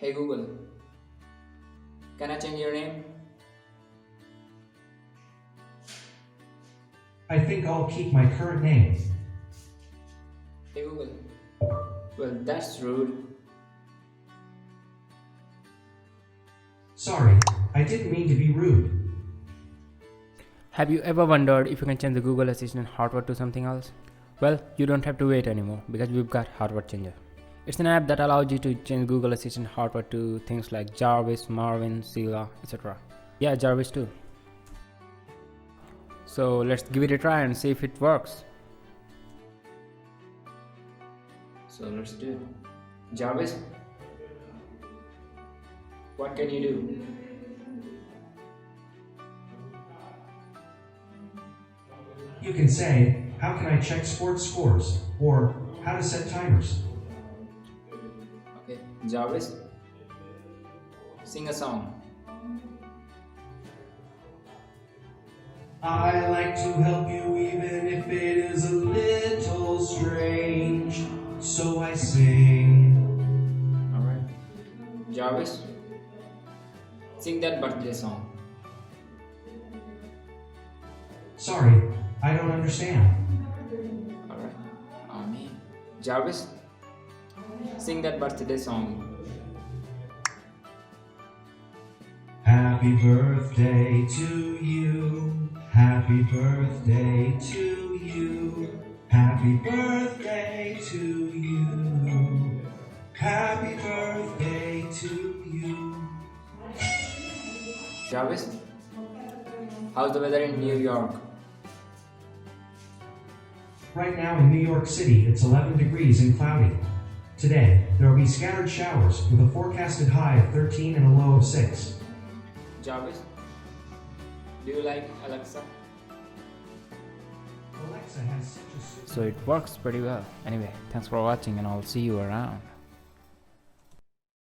Hey Google, can I change your name? I think I'll keep my current name. Hey Google, well, that's rude. Sorry, I didn't mean to be rude. Have you ever wondered if you can change the Google Assistant hardware to something else? Well, you don't have to wait anymore because we've got Hardware Changer. It's an app that allows you to change Google Assistant hardware to things like Jarvis, Marvin, Sheila, etc. Yeah, Jarvis too. So let's give it a try and see if it works. So let's do it. Jarvis, what can you do? You can say, how can I check sports scores? Or how to set timers. Okay, Jarvis, sing a song. I like to help you even if it is a little strange. So I sing. Alright. Jarvis, sing that birthday song. Sorry, I don't understand. Alright. Oh me. Jarvis, sing that birthday song. Happy birthday to you. Happy birthday to you. Happy birthday to you. Happy birthday to you. Jarvis, how's the weather in New York? Right now in New York City, it's 11 degrees and cloudy. Today, there will be scattered showers with a forecasted high of 13 and a low of 6. Jarvis, do you like Alexa? Alexa has such a super... So it works pretty well. Anyway, thanks for watching and I'll see you around.